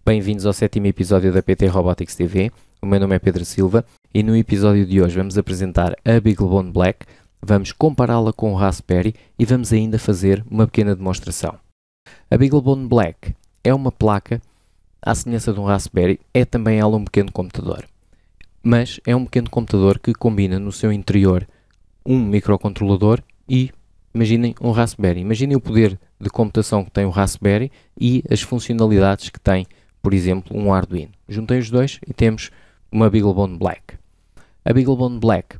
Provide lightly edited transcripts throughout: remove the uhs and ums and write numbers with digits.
Bem-vindos ao 7º episódio da PT Robotics TV. O meu nome é Pedro Silva e no episódio de hoje vamos apresentar a BeagleBone Black, vamos compará-la com o Raspberry e vamos ainda fazer uma pequena demonstração. A BeagleBone Black é uma placa, à semelhança de um Raspberry, é também ela um pequeno computador. Mas é um pequeno computador que combina no seu interior um microcontrolador e, imaginem, um Raspberry. Imaginem o poder de computação que tem o Raspberry e as funcionalidades que tem, por exemplo, um Arduino. Juntei os dois e temos uma BeagleBone Black. A BeagleBone Black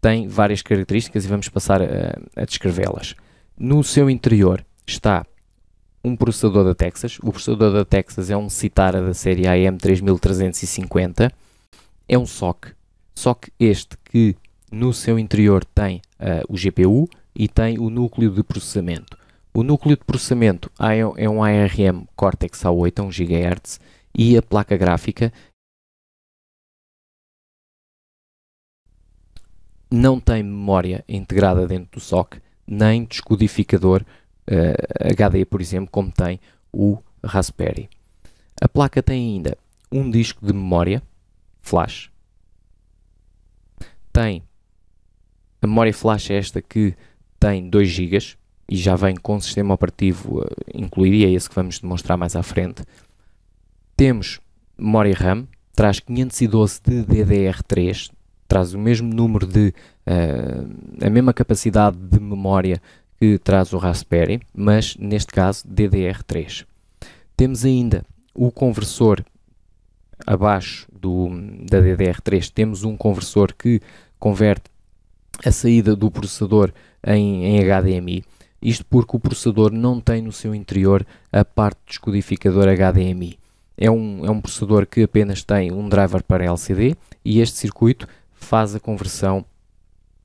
tem várias características e vamos passar a descrevê-las. No seu interior está um processador da Texas. O processador da Texas é um Citara da série AM3350. É um SoC este que no seu interior tem o GPU e tem o núcleo de processamento. O núcleo de processamento é um ARM Cortex A8 a 1 GHz e a placa gráfica não tem memória integrada dentro do SoC, nem descodificador HD, por exemplo, como tem o Raspberry. A placa tem ainda um disco de memória flash. Tem a memória flash esta que tem 2 GB e já vem com o sistema operativo incluído, e é esse que vamos demonstrar mais à frente. Temos memória RAM, traz 512 de DDR3, traz o mesmo número de, a mesma capacidade de memória que traz o Raspberry, mas neste caso DDR3. Temos ainda o conversor abaixo da DDR3, temos um conversor que converte a saída do processador em HDMI. Isto porque o processador não tem no seu interior a parte descodificador HDMI. É um processador que apenas tem um driver para LCD e este circuito faz a conversão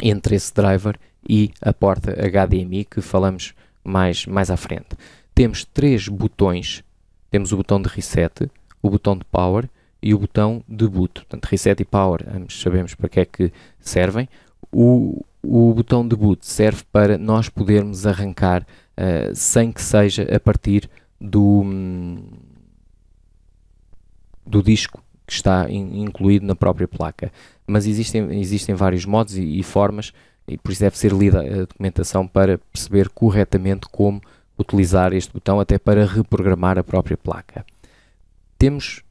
entre esse driver e a porta HDMI que falamos mais à frente. Temos 3 botões. Temos o botão de reset, o botão de power e o botão de boot. Portanto, reset e power, ambos sabemos para que é que servem. O botão de boot serve para nós podermos arrancar sem que seja a partir do disco que está incluído na própria placa. Mas existem vários modos e formas, e por isso deve ser lida a documentação para perceber corretamente como utilizar este botão, até para reprogramar a própria placa. Temos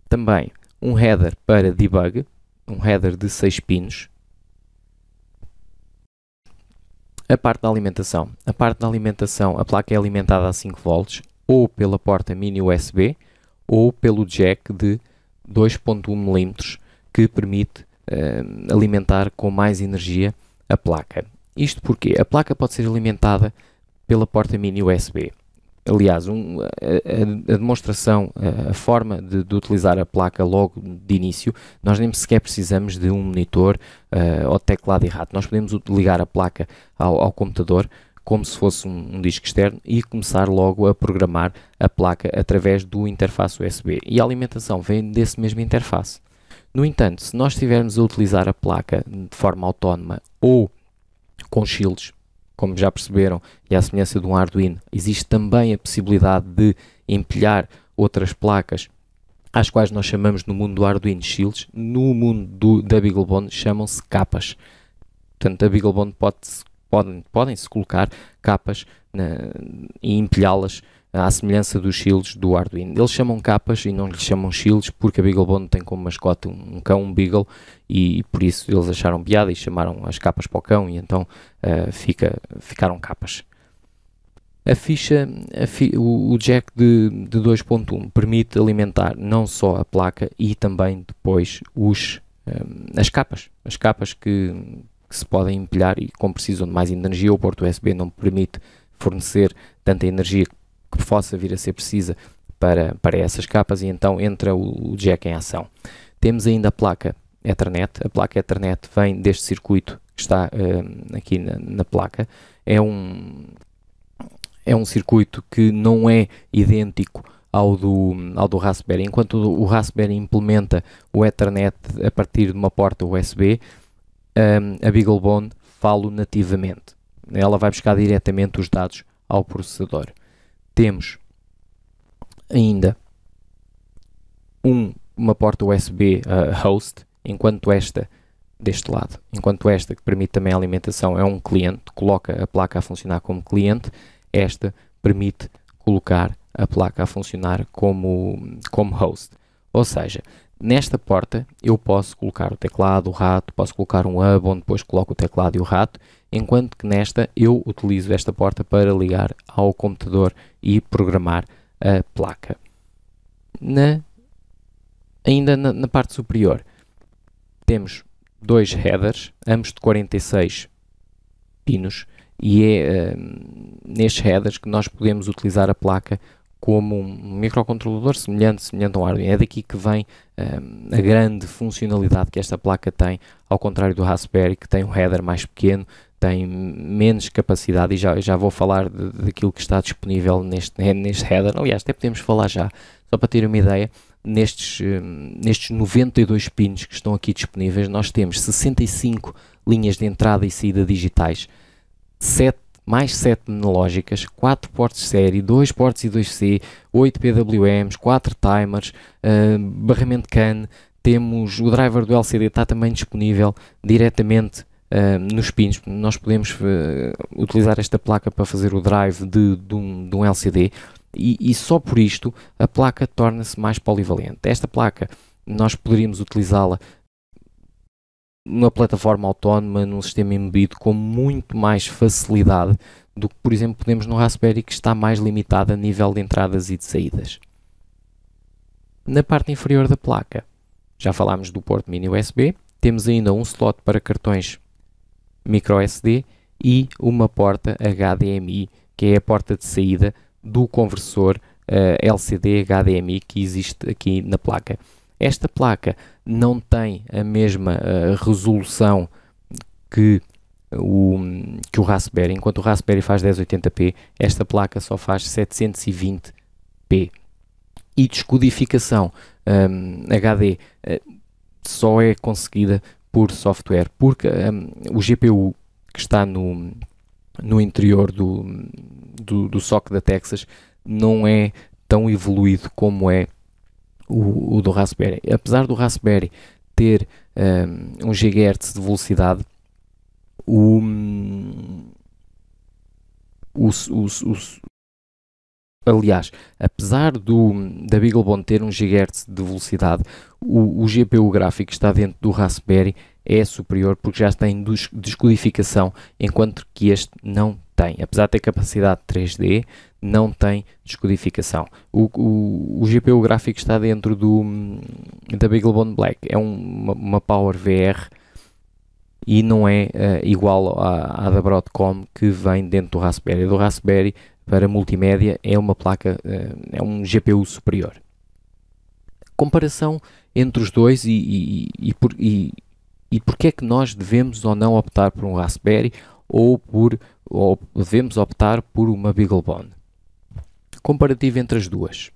também um header para debug, um header de 6 pinos. A parte da alimentação. A parte da alimentação, a placa é alimentada a 5 volts, ou pela porta mini USB, ou pelo jack de 2.1 mm, que permite alimentar com mais energia a placa. Isto porque a placa pode ser alimentada pela porta mini USB. Aliás, a demonstração, a forma de utilizar a placa logo de início, nós nem sequer precisamos de um monitor ou teclado e rato. Nós podemos ligar a placa ao computador como se fosse um disco externo e começar logo a programar a placa através do interface USB. E a alimentação vem desse mesmo interface. No entanto, se nós estivermos a utilizar a placa de forma autónoma ou com shields, como já perceberam, e à semelhança de um Arduino, existe também a possibilidade de empilhar outras placas, às quais nós chamamos no mundo do Arduino shields, no mundo da BeagleBone chamam-se capas. Portanto, a BeagleBone podem-se colocar capas e empilhá-las à semelhança dos shields do Arduino. Eles chamam capas e não lhes chamam shields porque a BeagleBone tem como mascote um cão, um Beagle, e por isso eles acharam piada e chamaram as capas para o cão, e então ficaram capas. O jack de 2.1 permite alimentar não só a placa e também depois as capas que se podem empilhar e como precisam de mais energia. O porto USB não permite fornecer tanta energia que possa vir a ser precisa para essas capas, e então entra o jack em ação. Temos ainda a placa Ethernet. A placa Ethernet vem deste circuito que está aqui na placa. É um circuito que não é idêntico ao do Raspberry. Enquanto o Raspberry implementa o Ethernet a partir de uma porta USB, a BeagleBone fala nativamente. Ela vai buscar diretamente os dados ao processador. Temos ainda uma porta USB host, enquanto esta deste lado, enquanto esta que permite também a alimentação é um cliente, coloca a placa a funcionar como cliente, esta permite colocar a placa a funcionar como host. Ou seja, nesta porta eu posso colocar o teclado, o rato, posso colocar um hub onde depois coloco o teclado e o rato, enquanto que nesta eu utilizo esta porta para ligar ao computador e programar a placa. Ainda na parte superior temos dois headers, ambos de 46 pinos, e é nestes headers que nós podemos utilizar a placa como um microcontrolador semelhante a um Arduino. É daqui que vem a grande funcionalidade que esta placa tem, ao contrário do Raspberry, que tem um header mais pequeno, tem menos capacidade, e já vou falar daquilo que está disponível neste header. Aliás, até podemos falar já, só para ter uma ideia. Nestes 92 pinos que estão aqui disponíveis, nós temos 65 linhas de entrada e saída digitais, mais 7 analógicas, 4 portos de série, 2 portos I2C, 8 PWMs, 4 timers, barramento CAN, temos o driver do LCD, está também disponível diretamente nos pinos. Nós podemos utilizar esta placa para fazer o drive de um LCD. E só por isto a placa torna-se mais polivalente. Esta placa nós poderíamos utilizá-la numa plataforma autónoma, num sistema embebido, com muito mais facilidade do que, por exemplo, podemos no Raspberry, que está mais limitado a nível de entradas e de saídas. Na parte inferior da placa, já falámos do porto mini USB, temos ainda um slot para cartões microSD e uma porta HDMI, que é a porta de saída do conversor LCD HDMI que existe aqui na placa. Esta placa não tem a mesma resolução que o Raspberry. Enquanto o Raspberry faz 1080p, esta placa só faz 720p. E descodificação HD só é conseguida por software, porque o GPU que está no interior do SoC da Texas não é tão evoluído como é o do Raspberry. Apesar do Raspberry ter 1 GHz de velocidade, aliás, apesar da BeagleBone ter 1 GHz de velocidade, o GPU gráfico que está dentro do Raspberry é superior, porque já tem descodificação, enquanto que este não tem. Apesar de ter capacidade 3D, não tem descodificação. O GPU gráfico que está dentro da BeagleBone Black é uma Power VR e não é igual à da Broadcom que vem dentro do Raspberry. Do Raspberry para multimédia é uma placa, é um GPU superior. Comparação entre os dois e porque é que nós devemos ou não optar por um Raspberry ou devemos optar por uma BeagleBone. Comparativo entre as duas.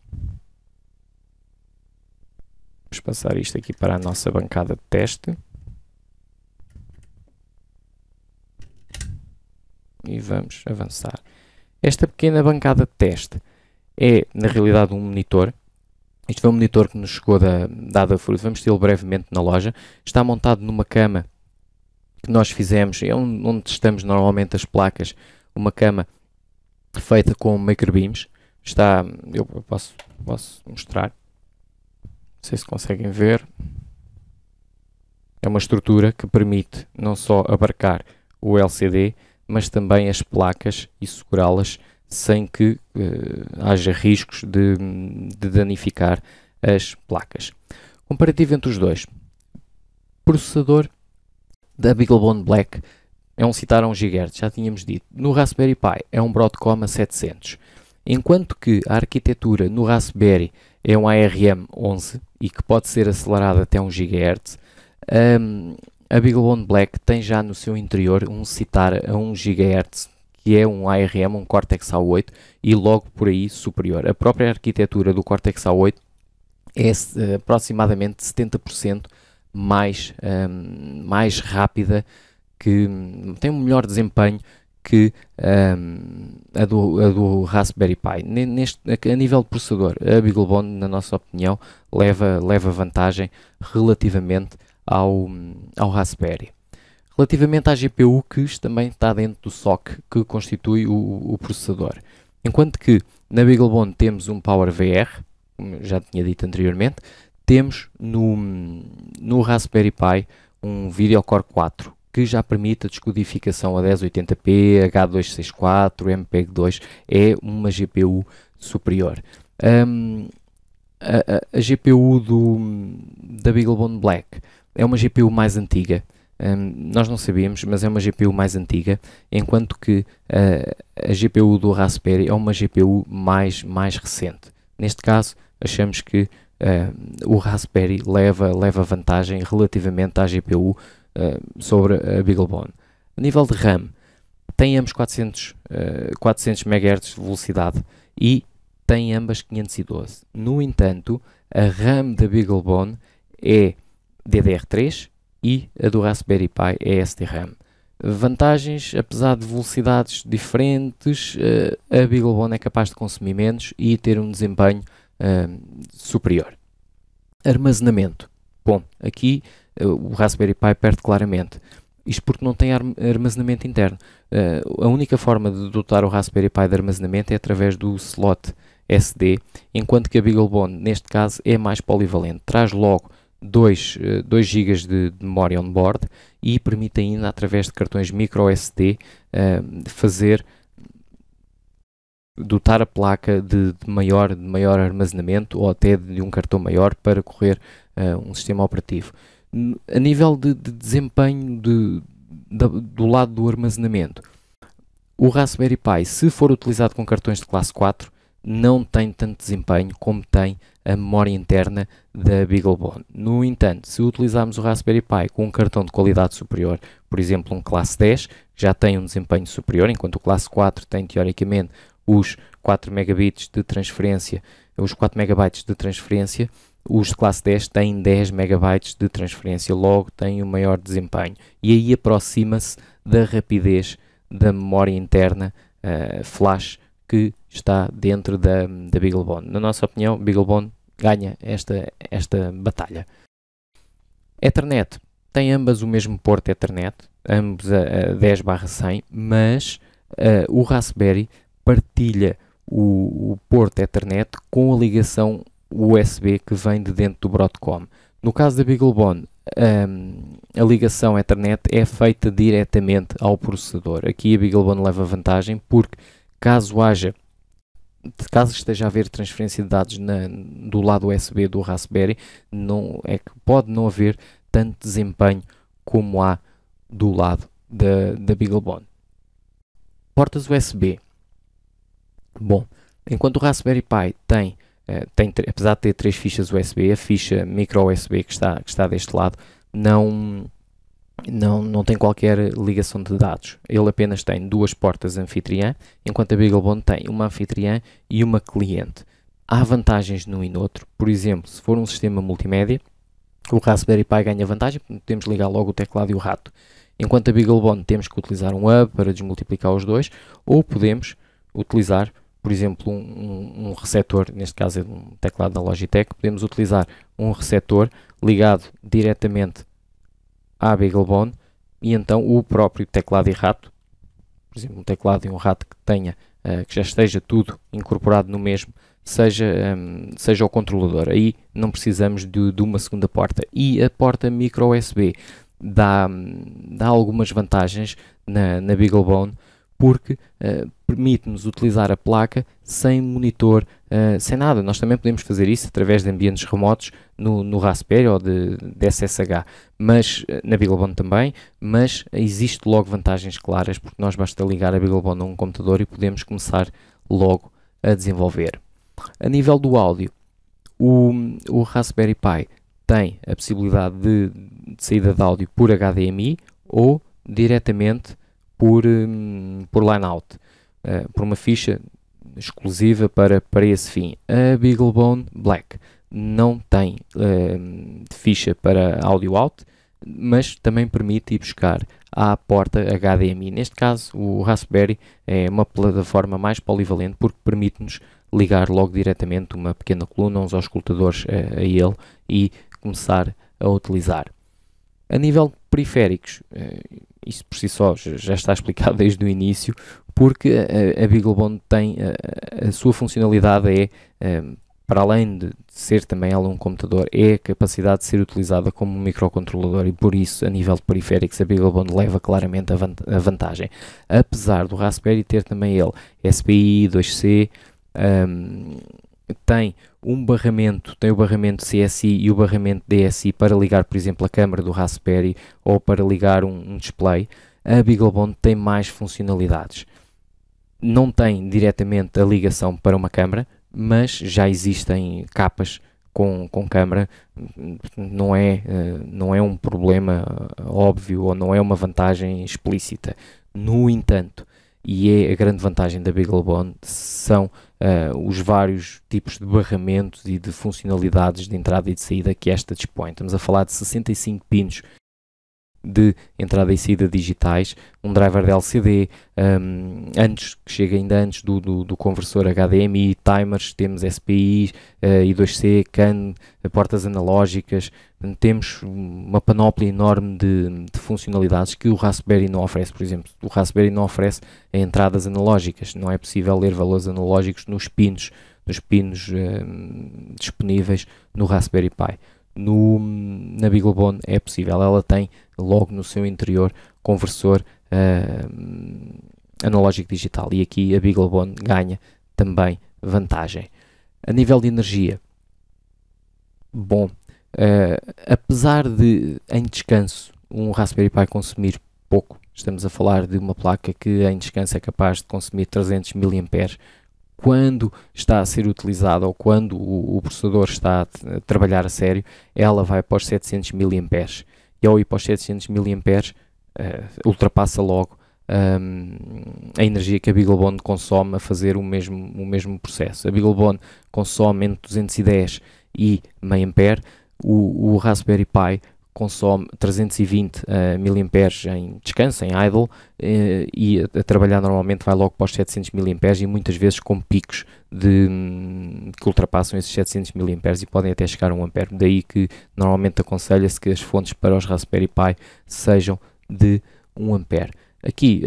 Vamos passar isto aqui para a nossa bancada de teste. E vamos avançar. Esta pequena bancada de teste é, na realidade, um monitor. Isto foi um monitor que nos chegou da Adafruit. Vamos tê-lo brevemente na loja. Está montado numa cama que nós fizemos, é onde testamos normalmente as placas. Uma cama feita com Maker Beams. Eu posso mostrar. Não sei se conseguem ver. É uma estrutura que permite não só abarcar o LCD, mas também as placas e segurá-las sem que haja riscos de danificar as placas. Comparativo entre os dois. Processador da BeagleBone Black é um citar a 1 GHz, já tínhamos dito. No Raspberry Pi é um Broadcom a 700. Enquanto que a arquitetura no Raspberry é um ARM11 e que pode ser acelerada até 1 GHz, a BeagleBone Black tem já no seu interior um citar a 1 GHz, que é um ARM, um Cortex A8, e logo por aí superior. A própria arquitetura do Cortex A8 é aproximadamente 70% mais rápida, que tem um melhor desempenho que a do Raspberry Pi. A nível de processador, a BeagleBone, na nossa opinião, leva vantagem relativamente ao Raspberry. Relativamente à GPU, que também está dentro do SoC que constitui o processador. Enquanto que na BeagleBone temos um PowerVR, como já tinha dito anteriormente, temos no Raspberry Pi um Video Core 4, que já permite a descodificação a 1080p, H264, MPEG-2, é uma GPU superior. A GPU da BeagleBone Black é uma GPU mais antiga. Nós não sabemos, mas é uma GPU mais antiga, enquanto que a GPU do Raspberry é uma GPU mais recente. Neste caso, achamos que o Raspberry leva vantagem relativamente à GPU sobre a BeagleBone. A nível de RAM, tem ambos 400 MHz de velocidade e tem ambas 512. No entanto, a RAM da BeagleBone é DDR3 e a do Raspberry Pi é SDRAM. Vantagens, apesar de velocidades diferentes, a BeagleBone é capaz de consumir menos e ter um desempenho superior. Armazenamento. Bom, aqui o Raspberry Pi perde claramente. Isto porque não tem armazenamento interno. A única forma de dotar o Raspberry Pi de armazenamento é através do slot SD, enquanto que a BeagleBone, neste caso, é mais polivalente. Traz logo 2 GB de memória on board e permite ainda, através de cartões micro SD, dotar a placa de maior armazenamento ou até de um cartão maior para correr um sistema operativo. A nível de desempenho do lado do armazenamento, o Raspberry Pi, se for utilizado com cartões de classe 4, não tem tanto desempenho como tem a memória interna da BeagleBone. No entanto, se utilizarmos o Raspberry Pi com um cartão de qualidade superior, por exemplo um classe 10, que já tem um desempenho superior, enquanto o classe 4 tem teoricamente os 4 megabits de transferência, os 4 megabytes de transferência, os de classe 10 têm 10 megabytes de transferência, logo tem um maior desempenho. E aí aproxima-se da rapidez da memória interna flash que está dentro da BeagleBone. Na nossa opinião, BeagleBone ganha esta batalha. Ethernet. Tem ambas o mesmo porto Ethernet, ambos a 10/100, mas o Raspberry partilha o porto Ethernet com a ligação USB que vem de dentro do Broadcom. No caso da BeagleBone, a ligação Ethernet é feita diretamente ao processador. Aqui a BeagleBone leva vantagem porque caso esteja a haver transferência de dados do lado USB do Raspberry, pode não haver tanto desempenho como há do lado da BeagleBone. Portas USB. Bom, enquanto o Raspberry Pi tem, apesar de ter 3 fichas USB, a ficha micro USB que está deste lado não tem qualquer ligação de dados. Ele apenas tem 2 portas anfitriã, enquanto a BeagleBone tem uma anfitriã e uma cliente. Há vantagens num e no outro. Por exemplo, se for um sistema multimédia, o Raspberry Pi ganha vantagem, podemos ligar logo o teclado e o rato. Enquanto a BeagleBone temos que utilizar um hub para desmultiplicar os dois, ou podemos utilizar, por exemplo, um receptor, neste caso é um teclado da Logitech, podemos utilizar um receptor ligado diretamente à BeagleBone e então o próprio teclado e rato, por exemplo, um teclado e um rato que já esteja tudo incorporado no mesmo, seja o controlador. Aí não precisamos de uma segunda porta. E a porta micro USB dá algumas vantagens na BeagleBone, porque permite-nos utilizar a placa sem monitor, sem nada. Nós também podemos fazer isso através de ambientes remotos no Raspberry ou de SSH, mas na BeagleBone também, mas existe logo vantagens claras, porque nós basta ligar a BeagleBone a um computador e podemos começar logo a desenvolver. A nível do áudio, o Raspberry Pi tem a possibilidade de saída de áudio por HDMI ou diretamente por line-out, por uma ficha exclusiva para esse fim. A BeagleBone Black não tem ficha para audio out, mas também permite ir buscar à porta HDMI. Neste caso, o Raspberry é uma plataforma mais polivalente porque permite-nos ligar logo diretamente uma pequena coluna, uns auscultadores a ele e começar a utilizar. A nível de periféricos, isso por si só já está explicado desde o início, porque a BeagleBone tem a sua funcionalidade para além de ser também ela um computador, é a capacidade de ser utilizada como um microcontrolador e por isso, a nível de periféricos, a BeagleBone leva claramente a vantagem. Apesar do Raspberry ter também ele SPI, 2C, tem um barramento, tem o barramento CSI e o barramento DSI para ligar, por exemplo, a câmera do Raspberry ou para ligar um display. A BeagleBone tem mais funcionalidades. Não tem diretamente a ligação para uma câmera, mas já existem capas com câmera, não é um problema óbvio ou não é uma vantagem explícita. No entanto, e é a grande vantagem da BeagleBone, são os vários tipos de barramentos e de funcionalidades de entrada e de saída que esta dispõe. Estamos a falar de 65 pinos de entrada e saída digitais, um driver de LCD, que chega ainda antes do conversor HDMI, timers, temos SPI, I2C, CAN, portas analógicas, temos uma panóplia enorme de funcionalidades que o Raspberry não oferece. Por exemplo, o Raspberry não oferece entradas analógicas, não é possível ler valores analógicos nos pinos disponíveis no Raspberry Pi. Na BeagleBone é possível, ela tem logo no seu interior conversor analógico digital e aqui a BeagleBone ganha também vantagem. A nível de energia, bom, apesar de em descanso um Raspberry Pi consumir pouco, estamos a falar de uma placa que em descanso é capaz de consumir 300 mAh, quando está a ser utilizada ou quando o processador está a trabalhar a sério, ela vai para os 700 mAh. E ao ir para os 700 mAh, ultrapassa logo a energia que a BeagleBone consome a fazer o mesmo processo. A BeagleBone consome entre 210 e mAh, o Raspberry Pi consome 320 mAh em descanso, em idle, e a trabalhar normalmente vai logo para os 700 mAh e muitas vezes com picos que ultrapassam esses 700 mAh e podem até chegar a 1 A. Daí que normalmente aconselha-se que as fontes para os Raspberry Pi sejam de 1 A. Aqui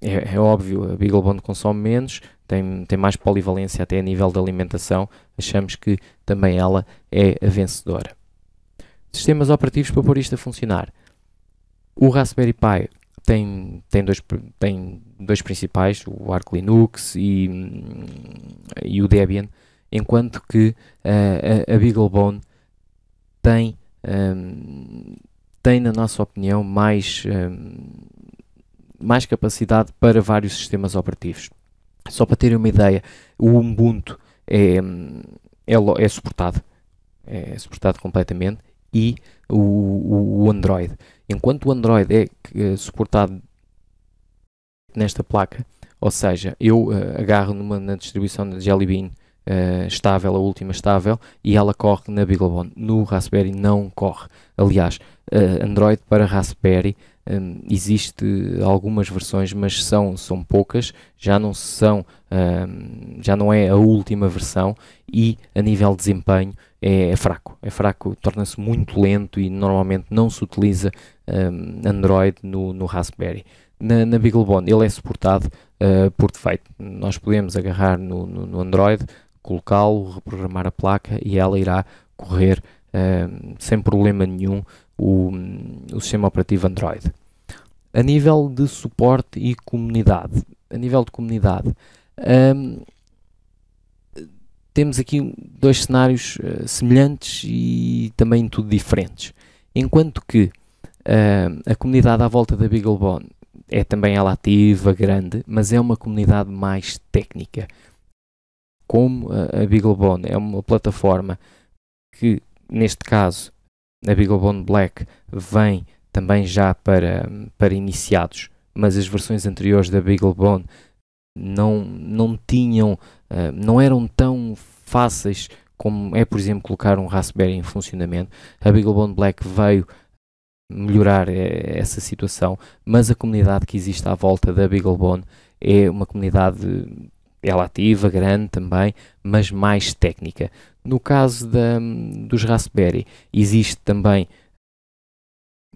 é óbvio, a BeagleBone consome menos, tem mais polivalência até a nível de alimentação, achamos que também ela é a vencedora. Sistemas operativos para pôr isto a funcionar. O Raspberry Pi tem dois principais, o Arch Linux e o Debian, enquanto que a BeagleBone tem, na nossa opinião, mais capacidade para vários sistemas operativos. Só para terem uma ideia, o Ubuntu é suportado completamente, e o Android. Enquanto o Android é suportado nesta placa, ou seja, eu agarro na distribuição da Jelly Bean estável, a última estável, e ela corre na BeagleBone. No Raspberry não corre. Aliás, Android para Raspberry existe algumas versões, mas são poucas, já não é a última versão e a nível de desempenho é fraco, torna-se muito lento e normalmente não se utiliza Android no Raspberry. Na BeagleBone ele é suportado por defeito. Nós podemos agarrar no Android, colocá-lo, reprogramar a placa e ela irá correr sem problema nenhum o sistema operativo Android. A nível de suporte e comunidade, temos aqui dois cenários semelhantes e também tudo diferentes. Enquanto que a comunidade à volta da BeagleBone é também ela ativa, grande, mas é uma comunidade mais técnica. Como a BeagleBone é uma plataforma que, neste caso, a BeagleBone Black vem também já para iniciados, mas as versões anteriores da BeagleBone não eram tão fáceis como é, por exemplo, colocar um Raspberry em funcionamento. A BeagleBone Black veio melhorar essa situação, mas a comunidade que existe à volta da BeagleBone é uma comunidade ela ativa, grande também, mas mais técnica. No caso dos Raspberry, existe também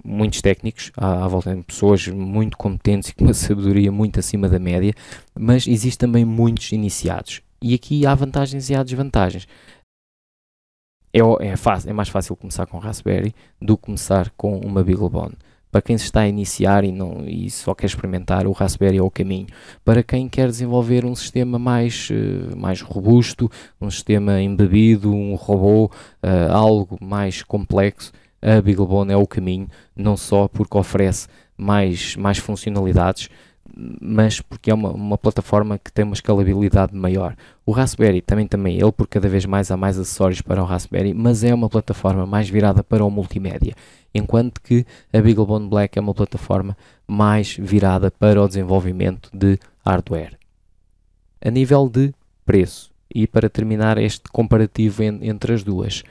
muitos técnicos à volta de pessoas muito competentes e com uma sabedoria muito acima da média, mas existe também muitos iniciados. E aqui há vantagens e há desvantagens. É mais fácil começar com Raspberry do que começar com uma BeagleBone. Para quem se está a iniciar e só quer experimentar, o Raspberry é o caminho. Para quem quer desenvolver um sistema mais robusto, um sistema embebido, um robô, algo mais complexo, a BeagleBone é o caminho, não só porque oferece mais funcionalidades, mas porque é uma plataforma que tem uma escalabilidade maior. O Raspberry também ele, porque cada vez mais há mais acessórios para o Raspberry, mas é uma plataforma mais virada para o multimédia, enquanto que a BeagleBone Black é uma plataforma mais virada para o desenvolvimento de hardware. A nível de preço, e para terminar este comparativo entre as duas,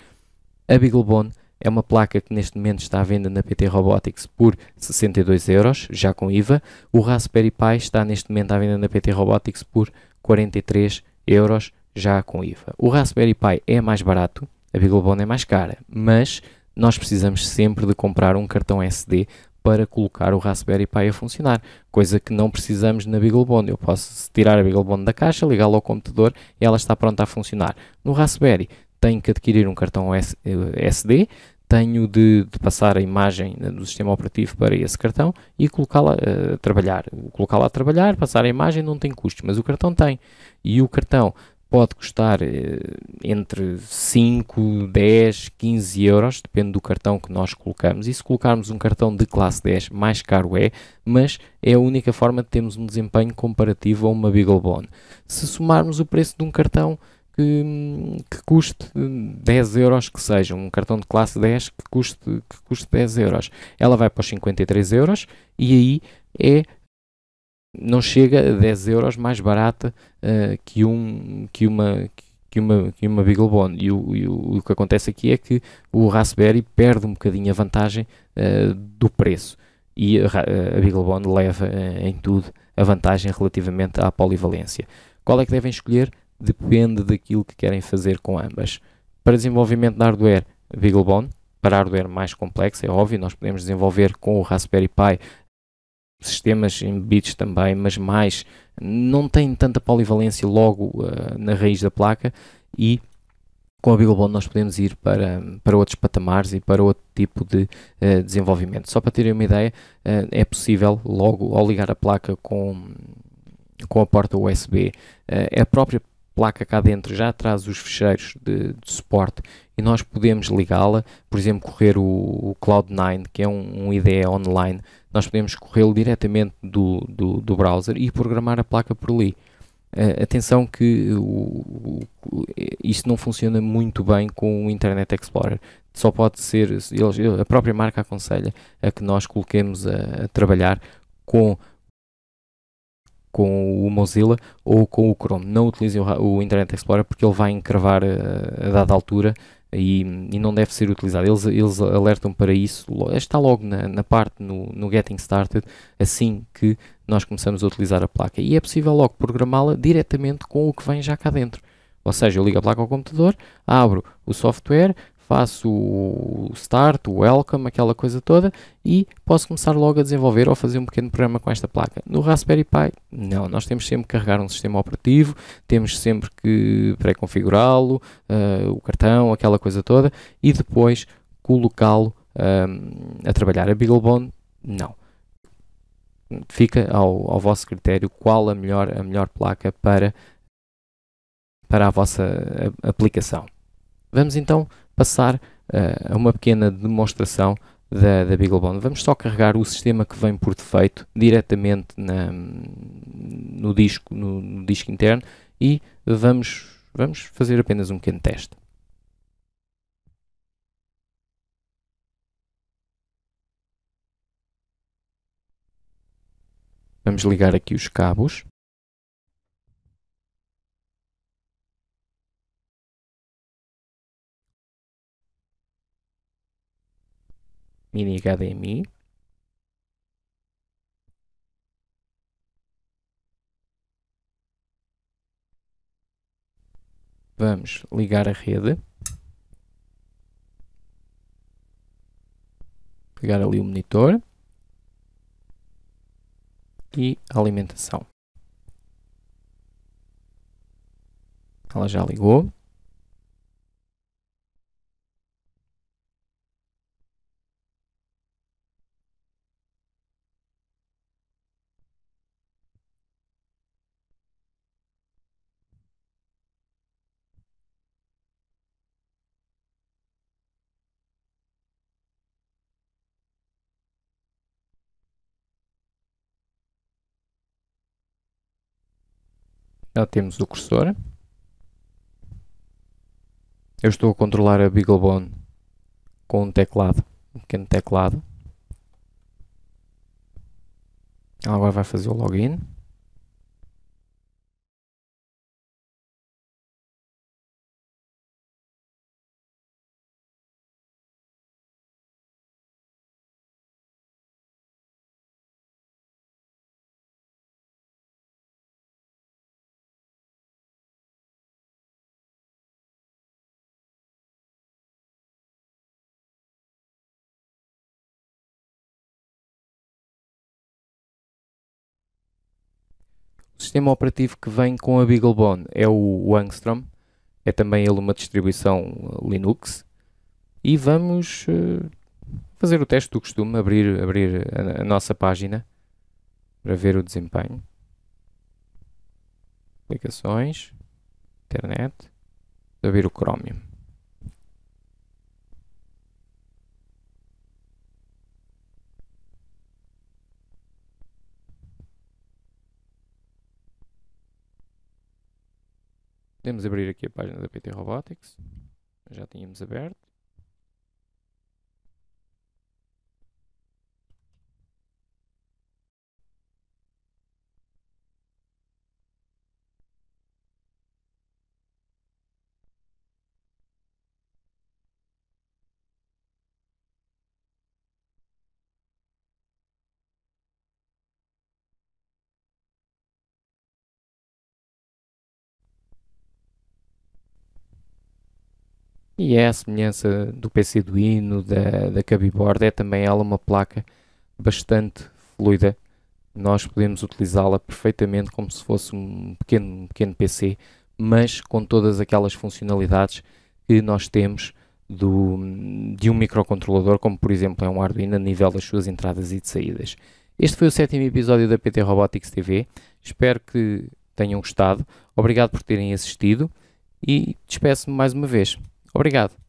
a BeagleBone é uma placa que neste momento está à venda na PT Robotics por 62€, já com IVA. O Raspberry Pi está neste momento à venda na PT Robotics por 43€, já com IVA. O Raspberry Pi é mais barato, a BeagleBone é mais cara, mas nós precisamos sempre de comprar um cartão SD para colocar o Raspberry Pi a funcionar, coisa que não precisamos na BeagleBone. Eu posso tirar a BeagleBone da caixa, ligá-la ao computador e ela está pronta a funcionar. No Raspberry tenho que adquirir um cartão SD, tenho de passar a imagem do sistema operativo para esse cartão e colocá-la a trabalhar. Colocá-la a trabalhar, passar a imagem não tem custos, mas o cartão tem. E o cartão pode custar entre 5, 10, 15€, depende do cartão que nós colocamos. E se colocarmos um cartão de classe 10, mais caro é, mas é a única forma de termos um desempenho comparativo a uma BeagleBone. Se somarmos o preço de um cartão que custe 10€, que seja um cartão de classe 10 que custe 10€, ela vai para os 53€ e aí não chega a 10€ mais barata que uma BeagleBone. E o que acontece aqui é que o Raspberry perde um bocadinho a vantagem do preço e a BeagleBone leva em tudo a vantagem relativamente à polivalência. Qual é que devem escolher? Depende daquilo que querem fazer com ambas. Para desenvolvimento de hardware, BeagleBone. Para hardware mais complexo, é óbvio, nós podemos desenvolver com o Raspberry Pi sistemas embebidos também, mas não tem tanta polivalência logo na raiz da placa, e com a BeagleBone nós podemos ir para outros patamares e para outro tipo de desenvolvimento. Só para terem uma ideia, é possível logo ao ligar a placa com a porta USB, a própria placa cá dentro já traz os ficheiros de suporte e nós podemos ligá-la, por exemplo, correr o Cloud9, que é um IDE online, nós podemos corrê-lo diretamente do browser e programar a placa por ali. Atenção que isto não funciona muito bem com o Internet Explorer. Só pode ser, a própria marca aconselha a que nós coloquemos a trabalhar com o Mozilla ou com o Chrome. Não utilizem o Internet Explorer porque ele vai encravar a dada altura e não deve ser utilizado. Eles alertam para isso, está logo na parte, no Getting Started, assim que nós começamos a utilizar a placa. E é possível logo programá-la diretamente com o que vem já cá dentro. Ou seja, eu ligo a placa ao computador, abro o software, faço o start, o welcome, aquela coisa toda, e posso começar logo a desenvolver ou fazer um pequeno programa com esta placa. No Raspberry Pi, não, nós temos sempre que carregar um sistema operativo, temos sempre que pré-configurá-lo, o cartão, aquela coisa toda, e depois colocá-lo a trabalhar. A BeagleBone, não. Fica ao vosso critério qual a melhor placa para a vossa aplicação. Vamos então passar a uma pequena demonstração da BeagleBone. Vamos só carregar o sistema que vem por defeito diretamente no disco interno e vamos fazer apenas um pequeno teste. Vamos ligar aqui os cabos. mini HDMI. Vamos ligar a rede. Pegar ali o monitor. E a alimentação. Ela já ligou. Já temos o cursor. Eu estou a controlar a BeagleBone com um teclado, um pequeno teclado. Ela agora vai fazer o login. O sistema operativo que vem com a BeagleBone é o Angstrom. É também ele uma distribuição Linux. E vamos fazer o teste do costume, abrir a nossa página para ver o desempenho. Aplicações, internet, abrir o Chromium. Podemos abrir aqui a página da PT Robotics. Já tínhamos aberto. E é a semelhança do PC Duino, da Cabiboard, é também ela uma placa bastante fluida. Nós podemos utilizá-la perfeitamente como se fosse um pequeno PC, mas com todas aquelas funcionalidades que nós temos de um microcontrolador, como por exemplo é um Arduino, a nível das suas entradas e de saídas. Este foi o 7º episódio da PT Robotics TV. Espero que tenham gostado. Obrigado por terem assistido e despeço-me mais uma vez. Obrigado.